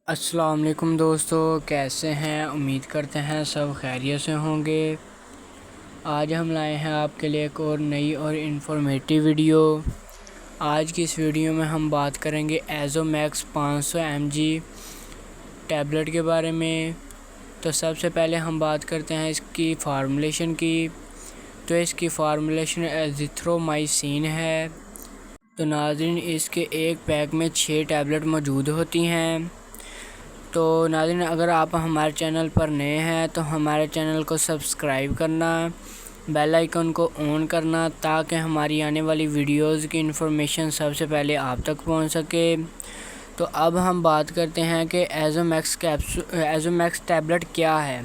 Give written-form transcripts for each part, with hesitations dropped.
السلام علیکم دوستو، کیسے ہیں؟ امید کرتے ہیں سب خیریت سے ہوں گے۔ آج ہم لائے ہیں آپ کے لیے ایک اور نئی اور انفارمیٹیو ویڈیو۔ آج کی اس ویڈیو میں ہم بات کریں گے ایزو میکس 500 mg ٹیبلٹ کے بارے میں۔ تو سب سے پہلے ہم بات کرتے ہیں اس کی فارمولیشن کی۔ تو اس کی فارمولیشن ایزیتھرومائسین ہے۔ تو ناظرین، اس کے ایک پیک میں 6 ٹیبلٹ موجود ہوتی ہیں۔ تو ناظرین، اگر آپ ہمارے چینل پر نئے ہیں تو ہمارے چینل کو سبسکرائب کرنا، بیل آئیکن کو آن کرنا تاکہ ہماری آنے والی ویڈیوز کی انفارمیشن سب سے پہلے آپ تک پہنچ سکے۔ تو اب ہم بات کرتے ہیں کہ ایزو میکس ٹیبلٹ کیا ہے۔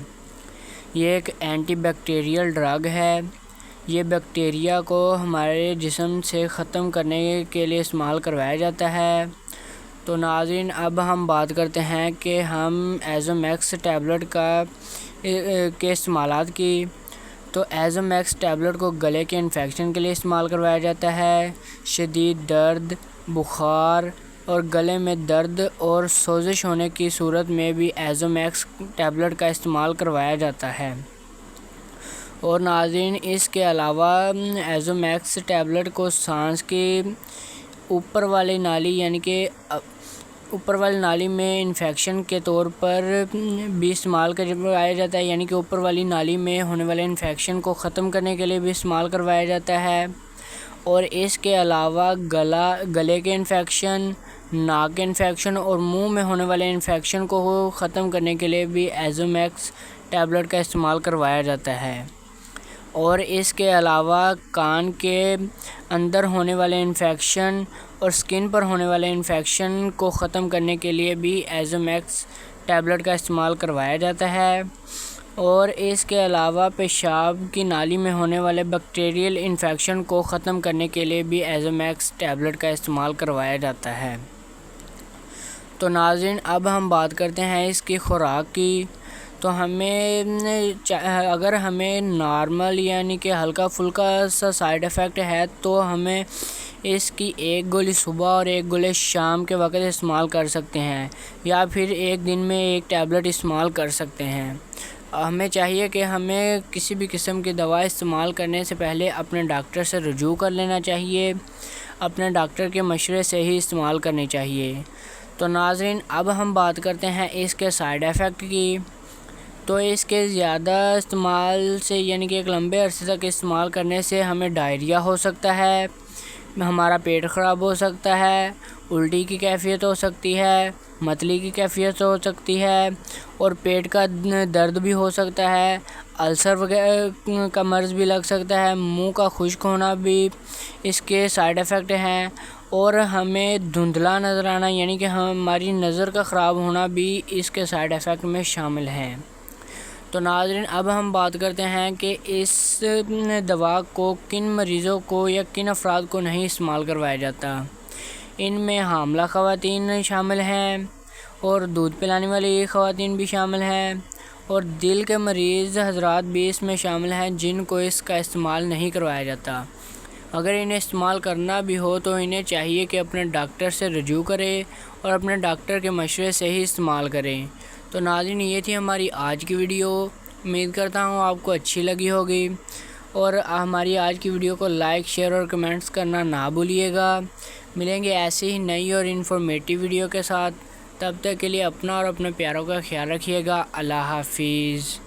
یہ ایک اینٹی بیکٹیریل ڈرگ ہے۔ یہ بیکٹیریا کو ہمارے جسم سے ختم کرنے کے لیے استعمال کروایا جاتا ہے۔ تو ناظرین، اب ہم بات کرتے ہیں کہ ہم ایزو میکس ٹیبلٹ کے استعمالات کی۔ تو ایزو میکس ٹیبلٹ کو گلے کے انفیکشن کے لیے استعمال کروایا جاتا ہے۔ شدید درد، بخار اور گلے میں درد اور سوزش ہونے کی صورت میں بھی ایزو میکس ٹیبلٹ کا استعمال کروایا جاتا ہے۔ اور ناظرین، اس کے علاوہ ایزو میکس ٹیبلٹ کو سانس کی اوپر والی نالی میں انفیکشن کے طور پر بھی استعمال کروایا جاتا ہے، یعنی کہ اوپر والی نالی میں ہونے والے انفیکشن کو ختم کرنے کے لیے بھی استعمال کروایا جاتا ہے۔ اور اس کے علاوہ گلے کے انفیکشن، ناک کے انفیکشن اور منہ میں ہونے والے انفیکشن کو ختم کرنے کے لیے بھی ایزو میکس ٹیبلٹ کا استعمال کروایا جاتا ہے۔ اور اس کے علاوہ کان کے اندر ہونے والے انفیکشن اور سکن پر ہونے والے انفیکشن کو ختم کرنے کے لیے بھی ایزو میکس ٹیبلٹ کا استعمال کروایا جاتا ہے۔ اور اس کے علاوہ پیشاب کی نالی میں ہونے والے بیکٹیریل انفیکشن کو ختم کرنے کے لیے بھی ایزو میکس ٹیبلٹ کا استعمال کروایا جاتا ہے۔ تو ناظرین، اب ہم بات کرتے ہیں اس کی خوراک کی۔ تو اگر ہمیں نارمل یعنی کہ ہلکا پھلکا سا سائیڈ ایفیکٹ ہے تو ہمیں اس کی ایک گولی صبح اور ایک گولی شام کے وقت استعمال کر سکتے ہیں، یا پھر ایک دن میں ایک ٹیبلٹ استعمال کر سکتے ہیں۔ ہمیں چاہیے کہ ہمیں کسی بھی قسم کی دوا استعمال کرنے سے پہلے اپنے ڈاکٹر سے رجوع کر لینا چاہیے۔ اپنے ڈاکٹر کے مشورے سے ہی استعمال کرنی چاہیے۔ تو ناظرین، اب ہم بات کرتے ہیں اس کے سائیڈ ایفیکٹ کی۔ تو اس کے زیادہ استعمال سے یعنی کہ ایک لمبے عرصے تک استعمال کرنے سے ہمیں ڈائریا ہو سکتا ہے، ہمارا پیٹ خراب ہو سکتا ہے، الٹی کی کیفیت ہو سکتی ہے، متلی کی کیفیت ہو سکتی ہے اور پیٹ کا درد بھی ہو سکتا ہے، السر وغیرہ کا مرض بھی لگ سکتا ہے، منہ کا خشک ہونا بھی اس کے سائیڈ ایفیکٹ ہیں، اور ہمیں دھندلا نظر آنا یعنی کہ ہماری نظر کا خراب ہونا بھی اس کے سائیڈ ایفیکٹ میں شامل ہیں۔ تو ناظرین، اب ہم بات کرتے ہیں کہ اس دوا کو کن مریضوں کو یا کن افراد کو نہیں استعمال کروایا جاتا۔ ان میں حاملہ خواتین شامل ہیں اور دودھ پلانے والی خواتین بھی شامل ہیں، اور دل کے مریض حضرات بھی اس میں شامل ہیں جن کو اس کا استعمال نہیں کروایا جاتا۔ اگر انہیں استعمال کرنا بھی ہو تو انہیں چاہیے کہ اپنے ڈاکٹر سے رجوع کریں اور اپنے ڈاکٹر کے مشورے سے ہی استعمال کریں۔ تو ناظرین، یہ تھی ہماری آج کی ویڈیو۔ امید کرتا ہوں آپ کو اچھی لگی ہوگی، اور ہماری آج کی ویڈیو کو لائک، شیئر اور کمنٹس کرنا نہ بھولیے گا۔ ملیں گے ایسی ہی نئی اور انفارمیٹیو ویڈیو کے ساتھ۔ تب تک کے لیے اپنا اور اپنے پیاروں کا خیال رکھیے گا۔ اللہ حافظ۔